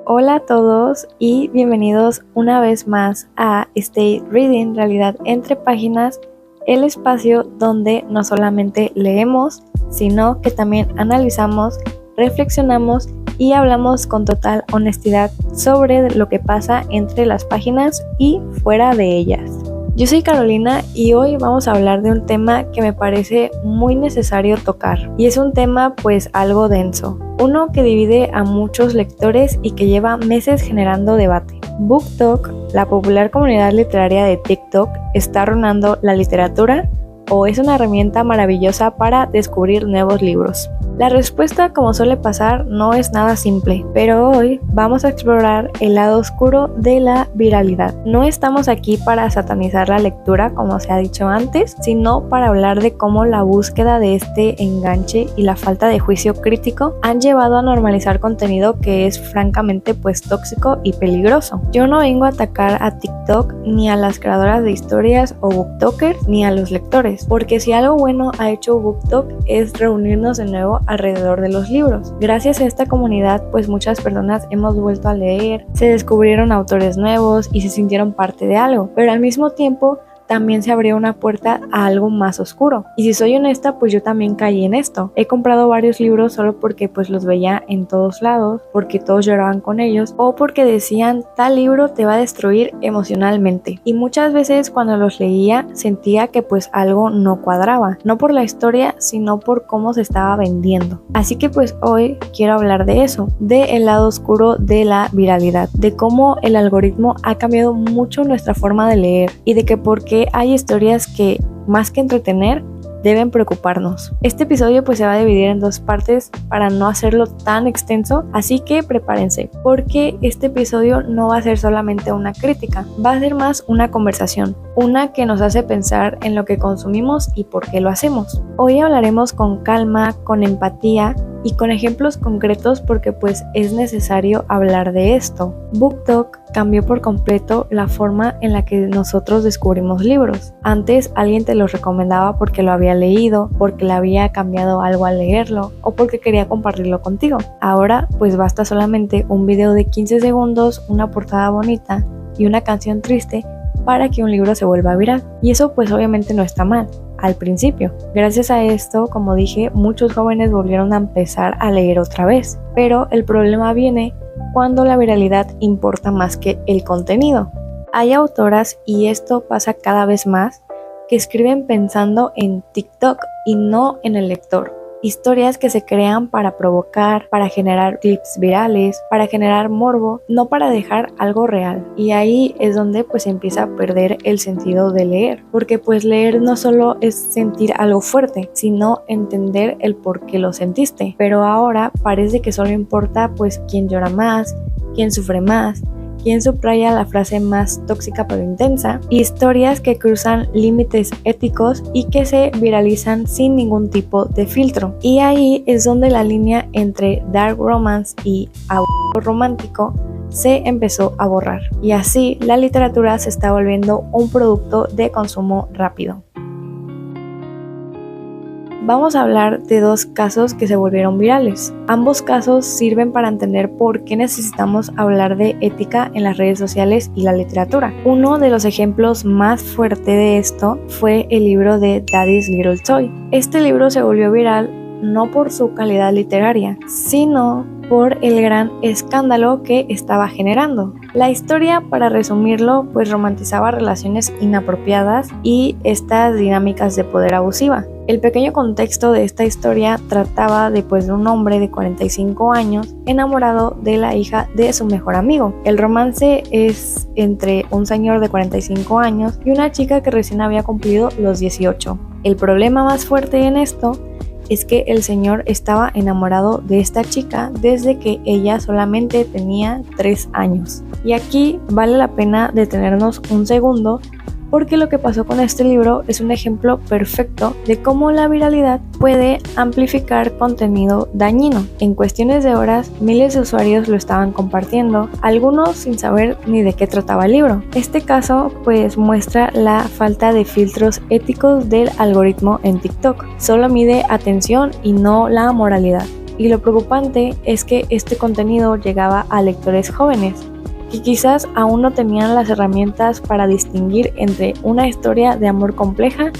Hola a todos y bienvenidos una vez más a Stay Reading, Realidad entre Páginas, el espacio donde no solamente leemos, sino que también analizamos, reflexionamos y hablamos con total honestidad sobre lo que pasa entre las páginas y fuera de ellas. Yo soy Carolina y hoy vamos a hablar de un tema que me parece muy necesario tocar, y es un tema pues algo denso, uno que divide a muchos lectores y que lleva meses generando debate. BookTok, la popular comunidad literaria de TikTok, ¿está arruinando la literatura o es una herramienta maravillosa para descubrir nuevos libros? La respuesta, como suele pasar, no es nada simple, pero hoy vamos a explorar el lado oscuro de la viralidad. No estamos aquí para satanizar la lectura, como se ha dicho antes, sino para hablar de cómo la búsqueda de este enganche y la falta de juicio crítico han llevado a normalizar contenido que es francamente pues tóxico y peligroso. Yo no vengo a atacar a TikTok, ni a las creadoras de historias o booktokers, ni a los lectores, porque si algo bueno ha hecho BookTok es reunirnos de nuevo alrededor de los libros. Gracias a esta comunidad, pues muchas personas hemos vuelto a leer, se descubrieron autores nuevos y se sintieron parte de algo, pero al mismo tiempo también se abrió una puerta a algo más oscuro. Y si soy honesta, pues yo también caí en esto. He comprado varios libros solo porque pues los veía en todos lados, porque todos lloraban con ellos, o porque decían, tal libro te va a destruir emocionalmente. Y muchas veces cuando los leía sentía que pues algo no cuadraba, no por la historia, sino por cómo se estaba vendiendo. Así que pues hoy quiero hablar de eso, de el lado oscuro de la viralidad, de cómo el algoritmo ha cambiado mucho nuestra forma de leer y de que por qué hay historias que, más que entretener, deben preocuparnos. Este episodio pues se va a dividir en dos partes para no hacerlo tan extenso, así que prepárense, porque este episodio no va a ser solamente una crítica, va a ser más una conversación, una que nos hace pensar en lo que consumimos y por qué lo hacemos. Hoy hablaremos con calma, con empatía y con ejemplos concretos porque pues es necesario hablar de esto. BookTok cambió por completo la forma en la que nosotros descubrimos libros. Antes alguien te los recomendaba porque lo había leído, porque le había cambiado algo al leerlo o porque quería compartirlo contigo. Ahora pues basta solamente un video de 15 segundos, una portada bonita y una canción triste para que un libro se vuelva viral. Y eso pues obviamente no está mal al principio. Gracias a esto, como dije, muchos jóvenes volvieron a empezar a leer otra vez. Pero el problema viene cuando la viralidad importa más que el contenido. Hay autoras, y esto pasa cada vez más, que escriben pensando en TikTok y no en el lector. Historias que se crean para provocar, para generar clips virales, para generar morbo, no para dejar algo real. Y ahí es donde pues empieza a perder el sentido de leer, porque pues leer no solo es sentir algo fuerte, sino entender el por qué lo sentiste. Pero ahora parece que solo importa pues quién llora más, quién sufre más, quien subraya la frase más tóxica pero intensa, historias que cruzan límites éticos y que se viralizan sin ningún tipo de filtro. Y ahí es donde la línea entre dark romance y romántico se empezó a borrar. Y así la literatura se está volviendo un producto de consumo rápido. Vamos a hablar de dos casos que se volvieron virales. Ambos casos sirven para entender por qué necesitamos hablar de ética en las redes sociales y la literatura. Uno de los ejemplos más fuertes de esto fue el libro de Daddy's Little Toy. Este libro se volvió viral no por su calidad literaria, sino por el gran escándalo que estaba generando. La historia, para resumirlo, pues romantizaba relaciones inapropiadas y estas dinámicas de poder abusiva. El pequeño contexto de esta historia trataba de un hombre de 45 años enamorado de la hija de su mejor amigo. El romance es entre un señor de 45 años y una chica que recién había cumplido los 18. El problema más fuerte en esto es que el señor estaba enamorado de esta chica desde que ella solamente tenía 3 años. Y aquí vale la pena detenernos un segundo, porque lo que pasó con este libro es un ejemplo perfecto de cómo la viralidad puede amplificar contenido dañino. En cuestiones de horas, miles de usuarios lo estaban compartiendo, algunos sin saber ni de qué trataba el libro. Este caso pues muestra la falta de filtros éticos del algoritmo en TikTok. Solo mide atención y no la moralidad. y lo preocupante es que este contenido llegaba a lectores jóvenes, que quizás aún no tenían las herramientas para distinguir entre una historia de amor compleja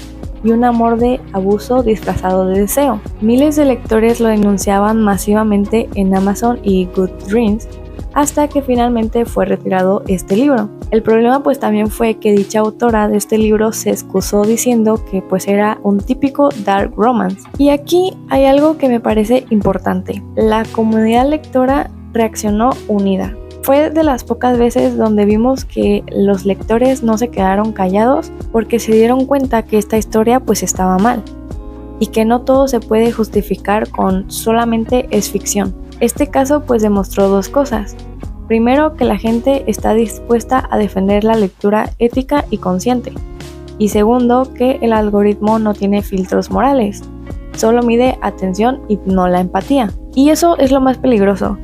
y un amor de abuso disfrazado de deseo. Miles de lectores lo denunciaban masivamente en Amazon y Goodreads, hasta que finalmente fue retirado este libro. El problema pues también fue que dicha autora de este libro se excusó diciendo que pues era un típico dark romance. Y aquí hay algo que me parece importante. La comunidad lectora reaccionó unida. Fue de las pocas veces donde vimos que los lectores no se quedaron callados porque se dieron cuenta que esta historia pues estaba mal y que no todo se puede justificar con solamente es ficción. Este caso pues demostró dos cosas. Primero, que la gente está dispuesta a defender la lectura ética y consciente. Y segundo, que el algoritmo no tiene filtros morales, solo mide atención y no la empatía. Y eso es lo más peligroso,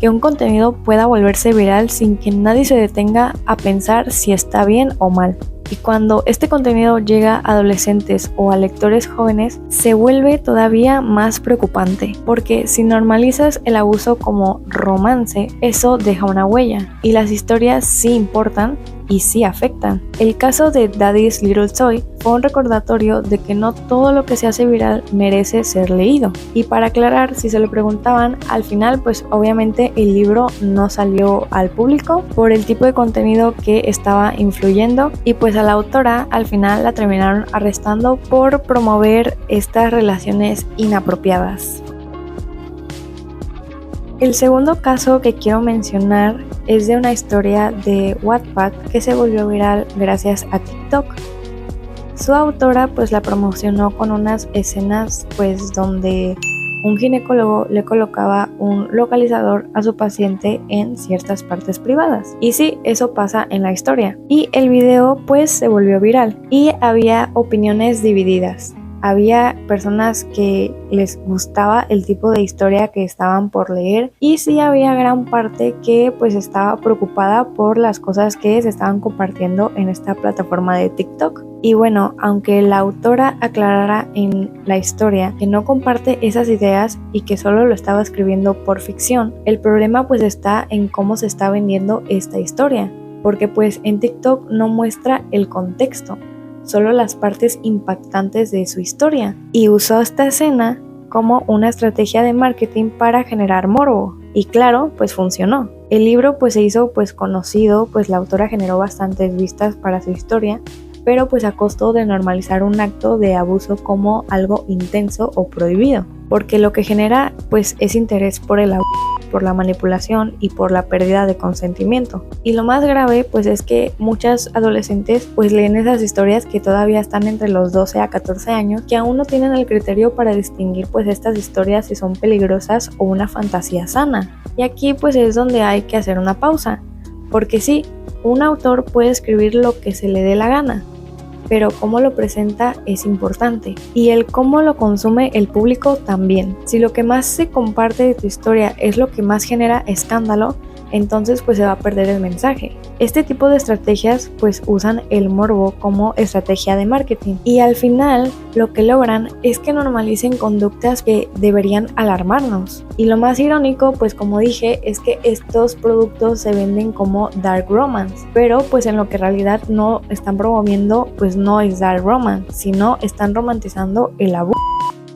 que un contenido pueda volverse viral sin que nadie se detenga a pensar si está bien o mal. Y cuando este contenido llega a adolescentes o a lectores jóvenes, se vuelve todavía más preocupante, porque si normalizas el abuso como romance, eso deja una huella, y las historias sí importan y sí afectan. El caso de Daddy's Little Toy fue un recordatorio de que no todo lo que se hace viral merece ser leído. Y para aclarar, si se lo preguntaban, al final pues obviamente el libro no salió al público por el tipo de contenido que estaba influyendo, y pues a la autora al final la terminaron arrestando por promover estas relaciones inapropiadas. El segundo caso que quiero mencionar es de una historia de Wattpad que se volvió viral gracias a TikTok. Su autora pues la promocionó con unas escenas pues donde un ginecólogo le colocaba un localizador a su paciente en ciertas partes privadas. Y sí, eso pasa en la historia. Y el video pues se volvió viral y había opiniones divididas. Había personas que les gustaba el tipo de historia que estaban por leer, y sí había gran parte que pues estaba preocupada por las cosas que se estaban compartiendo en esta plataforma de TikTok. Y bueno, aunque la autora aclarara en la historia que no comparte esas ideas y que solo lo estaba escribiendo por ficción, el problema pues está en cómo se está vendiendo esta historia, porque pues en TikTok no muestra el contexto, solo las partes impactantes de su historia, y usó esta escena como una estrategia de marketing para generar morbo. Y claro, pues funcionó. El libro pues se hizo pues conocido, pues la autora generó bastantes vistas para su historia, pero pues a costo de normalizar un acto de abuso como algo intenso o prohibido, porque lo que genera pues es interés por el abuso, por la manipulación y por la pérdida de consentimiento. Y lo más grave pues es que muchas adolescentes pues leen esas historias que todavía están entre los 12 a 14 años, que aún no tienen el criterio para distinguir pues estas historias si son peligrosas o una fantasía sana. Y aquí pues es donde hay que hacer una pausa, porque sí, un autor puede escribir lo que se le dé la gana, pero cómo lo presenta es importante, y el cómo lo consume el público también. Si lo que más se comparte de tu historia es lo que más genera escándalo, entonces pues se va a perder el mensaje. Este tipo de estrategias pues usan el morbo como estrategia de marketing, y al final lo que logran es que normalicen conductas que deberían alarmarnos. Y lo más irónico pues como dije es que estos productos se venden como dark romance, pero pues en lo que en realidad no están promoviendo pues no es dark romance, sino están romantizando el abuso.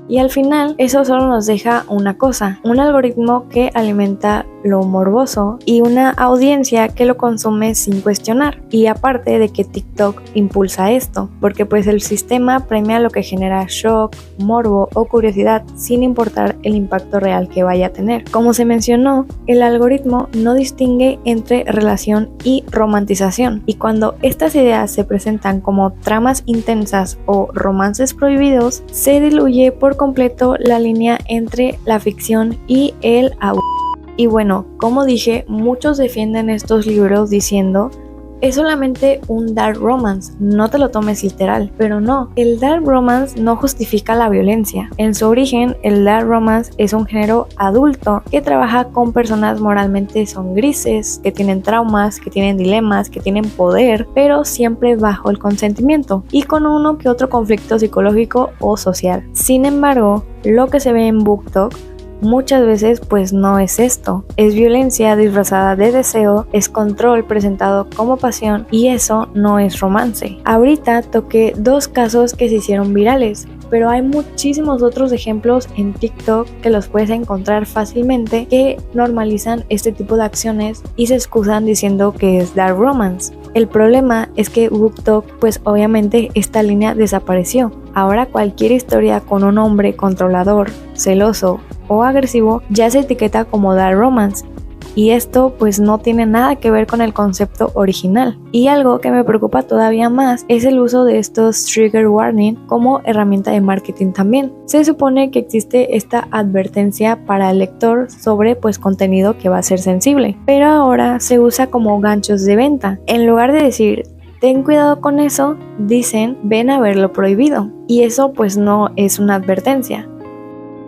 Y al final eso solo nos deja una cosa, un algoritmo que alimenta lo morboso y una audiencia que lo consume sin cuestionar. Y aparte de que TikTok impulsa esto, porque pues el sistema premia lo que genera shock, morbo o curiosidad sin importar el impacto real que vaya a tener. Como se mencionó, el algoritmo no distingue entre relación y romantización, y cuando estas ideas se presentan como tramas intensas o romances prohibidos, se diluye por completo la línea entre la ficción y el abuso. Y bueno, como dije, muchos defienden estos libros diciendo es solamente un dark romance, no te lo tomes literal. Pero no, el dark romance no justifica la violencia. En su origen, el dark romance es un género adulto que trabaja con personas moralmente son grises, que tienen traumas, que tienen dilemas, que tienen poder, pero siempre bajo el consentimiento y con uno que otro conflicto psicológico o social. Sin embargo, lo que se ve en BookTok muchas veces pues no es esto. Es violencia disfrazada de deseo, es control presentado como pasión y eso no es romance. Ahorita toqué 2 casos que se hicieron virales, pero hay muchísimos otros ejemplos en TikTok que los puedes encontrar fácilmente que normalizan este tipo de acciones y se excusan diciendo que es dark romance. El problema es que BookTok, pues obviamente esta línea desapareció. Ahora cualquier historia con un hombre controlador, celoso o agresivo ya se etiqueta como dark romance. Y esto pues no tiene nada que ver con el concepto original. Y algo que me preocupa todavía más es el uso de estos trigger warning como herramienta de marketing también. Se supone que existe esta advertencia para el lector sobre pues contenido que va a ser sensible, pero ahora se usa como ganchos de venta. En lugar de decir ten cuidado con eso, dicen ven a ver lo prohibido. Y eso pues no es una advertencia.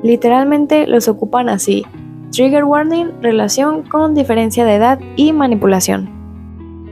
Literalmente los ocupan así. Trigger warning, relación con diferencia de edad y manipulación.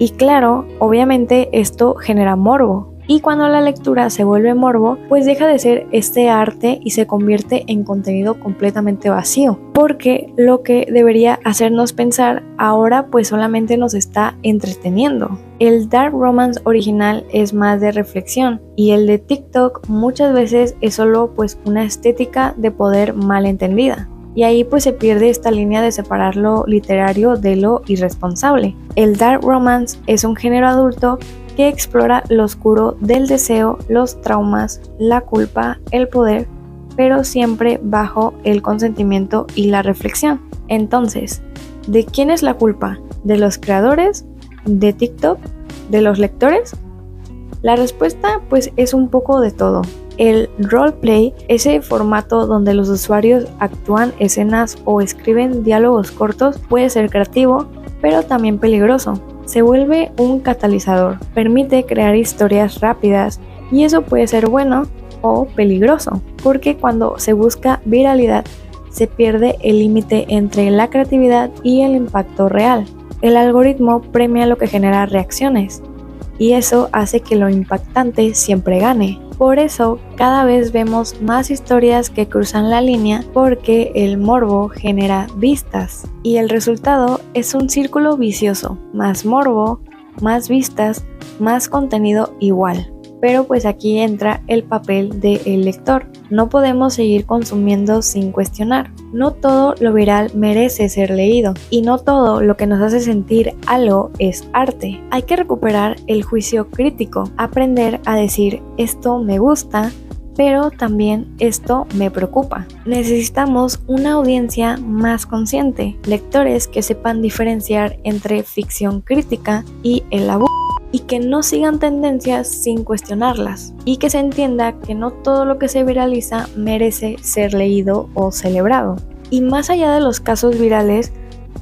Y claro, obviamente esto genera morbo. Y cuando la lectura se vuelve morbo, pues deja de ser este arte y se convierte en contenido completamente vacío. Porque lo que debería hacernos pensar ahora pues solamente nos está entreteniendo. El dark romance original es más de reflexión y el de TikTok muchas veces es solo pues una estética de poder mal entendida. Y ahí pues se pierde esta línea de separar lo literario de lo irresponsable. El dark romance es un género adulto que explora lo oscuro del deseo, los traumas, la culpa, el poder, pero siempre bajo el consentimiento y la reflexión. Entonces, ¿de quién es la culpa? ¿De los creadores? ¿De TikTok? ¿De los lectores? La respuesta pues es un poco de todo. El roleplay, ese formato donde los usuarios actúan escenas o escriben diálogos cortos, puede ser creativo, pero también peligroso. Se vuelve un catalizador, permite crear historias rápidas y eso puede ser bueno o peligroso, porque cuando se busca viralidad, se pierde el límite entre la creatividad y el impacto real. El algoritmo premia lo que genera reacciones y eso hace que lo impactante siempre gane. Por eso cada vez vemos más historias que cruzan la línea porque el morbo genera vistas y el resultado es un círculo vicioso, más morbo, más vistas, más contenido igual. Pero pues aquí entra el papel del lector. No podemos seguir consumiendo sin cuestionar. No todo lo viral merece ser leído y no todo lo que nos hace sentir algo es arte. Hay que recuperar el juicio crítico, aprender a decir esto me gusta, pero también esto me preocupa. Necesitamos una audiencia más consciente, lectores que sepan diferenciar entre ficción crítica y el abuso, y que no sigan tendencias sin cuestionarlas, y que se entienda que no todo lo que se viraliza merece ser leído o celebrado. Y más allá de los casos virales,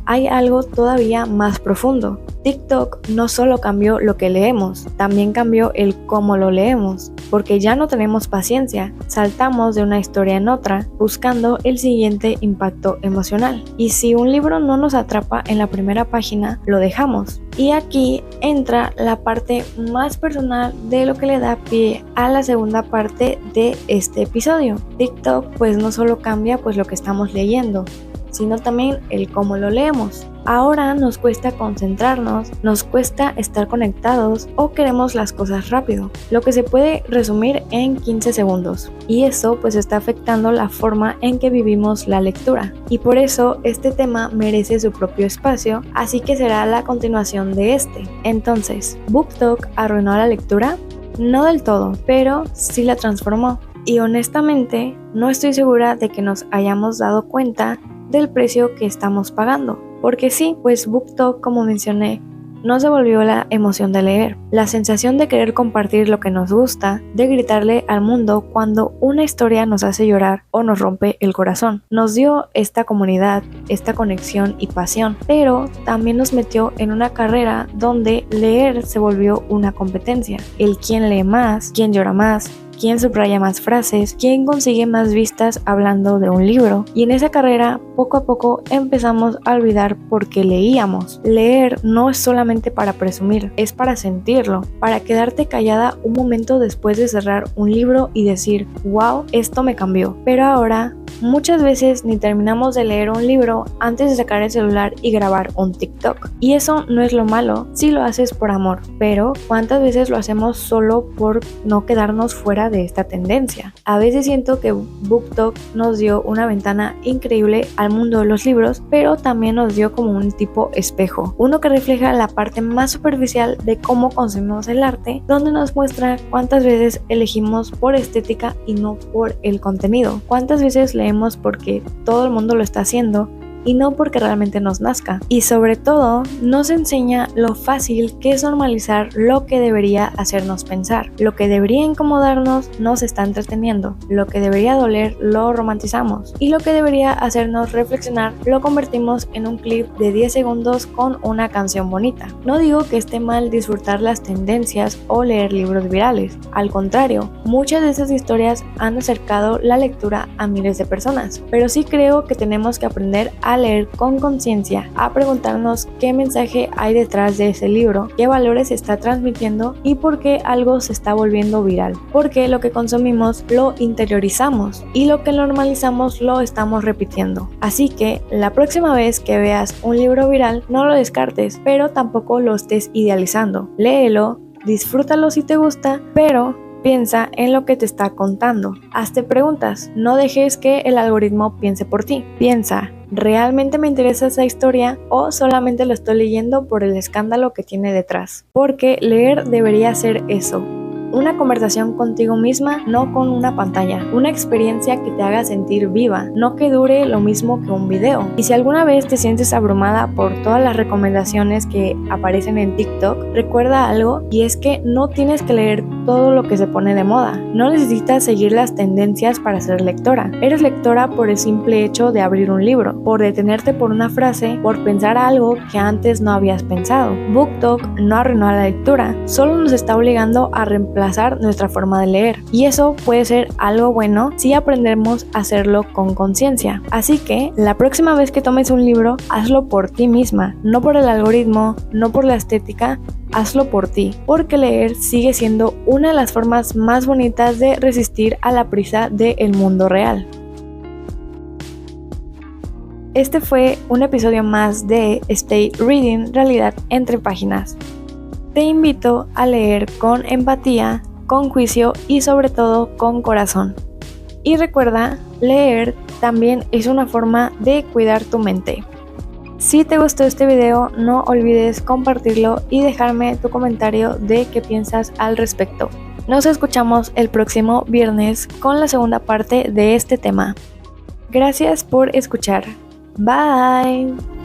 hay algo todavía más profundo. TikTok no solo cambió lo que leemos, también cambió el cómo lo leemos, porque ya no tenemos paciencia, saltamos de una historia en otra, buscando el siguiente impacto emocional. Y si un libro no nos atrapa en la primera página, lo dejamos. Y aquí entra la parte más personal de lo que le da pie a la segunda parte de este episodio. TikTok pues no solo cambia pues lo que estamos leyendo, sino también el cómo lo leemos. Ahora nos cuesta concentrarnos, nos cuesta estar conectados o queremos las cosas rápido, lo que se puede resumir en 15 segundos. Y eso pues está afectando la forma en que vivimos la lectura. Y por eso este tema merece su propio espacio, así que será la continuación de este. Entonces, ¿BookTok arruinó la lectura? No del todo, pero sí la transformó. Y honestamente, no estoy segura de que nos hayamos dado cuenta del precio que estamos pagando. Porque sí, pues BookTok, como mencioné, nos devolvió la emoción de leer, la sensación de querer compartir lo que nos gusta, de gritarle al mundo cuando una historia nos hace llorar o nos rompe el corazón. Nos dio esta comunidad, esta conexión y pasión, pero también nos metió en una carrera donde leer se volvió una competencia. El quién lee más, quién llora más, quién subraya más frases, quién consigue más vistas hablando de un libro. Y en esa carrera, poco a poco empezamos a olvidar por qué leíamos. Leer no es solamente para presumir, es para sentirlo, para quedarte callada un momento después de cerrar un libro y decir, wow, esto me cambió. Pero ahora, muchas veces ni terminamos de leer un libro antes de sacar el celular y grabar un TikTok. Y eso no es lo malo si lo haces por amor, pero ¿cuántas veces lo hacemos solo por no quedarnos fuera de esta tendencia? A veces siento que BookTok nos dio una ventana increíble al mundo de los libros, pero también nos dio como un tipo espejo, uno que refleja la parte más superficial de cómo consumimos el arte, donde nos muestra cuántas veces elegimos por estética y no por el contenido, cuántas veces leemos porque todo el mundo lo está haciendo y no porque realmente nos nazca. Y sobre todo, nos enseña lo fácil que es normalizar lo que debería hacernos pensar. Lo que debería incomodarnos nos está entreteniendo. Lo que debería doler lo romantizamos. Y lo que debería hacernos reflexionar lo convertimos en un clip de 10 segundos con una canción bonita. No digo que esté mal disfrutar las tendencias o leer libros virales. Al contrario, muchas de esas historias han acercado la lectura a miles de personas. Pero sí creo que tenemos que aprender a leer con conciencia, a preguntarnos qué mensaje hay detrás de ese libro, qué valores está transmitiendo y por qué algo se está volviendo viral. Porque lo que consumimos lo interiorizamos y lo que normalizamos lo estamos repitiendo. Así que la próxima vez que veas un libro viral, no lo descartes, pero tampoco lo estés idealizando. Léelo, disfrútalo si te gusta, pero piensa en lo que te está contando. Hazte preguntas, no dejes que el algoritmo piense por ti. Piensa, ¿realmente me interesa esa historia o solamente lo estoy leyendo por el escándalo que tiene detrás? Porque leer debería ser eso. Una conversación contigo misma, no con una pantalla. Una experiencia que te haga sentir viva, no que dure lo mismo que un video. Y si alguna vez te sientes abrumada por todas las recomendaciones que aparecen en TikTok, recuerda algo, y es que no tienes que leer todo lo que se pone de moda. No necesitas seguir las tendencias para ser lectora. Eres lectora por el simple hecho de abrir un libro, por detenerte por una frase, por pensar algo que antes no habías pensado. BookTok no arruinó la lectura, solo nos está obligando a reemplazar nuestra forma de leer, y eso puede ser algo bueno si aprendemos a hacerlo con conciencia. Así que la próxima vez que tomes un libro, hazlo por ti misma, no por el algoritmo, no por la estética. Hazlo por ti, porque leer sigue siendo una de las formas más bonitas de resistir a la prisa del mundo real. Este fue un episodio más de Stay Reading, realidad entre páginas. Te invito a leer con empatía, con juicio y sobre todo con corazón. Y recuerda, leer también es una forma de cuidar tu mente. Si te gustó este video, no olvides compartirlo y dejarme tu comentario de qué piensas al respecto. Nos escuchamos el próximo viernes con la segunda parte de este tema. Gracias por escuchar. Bye.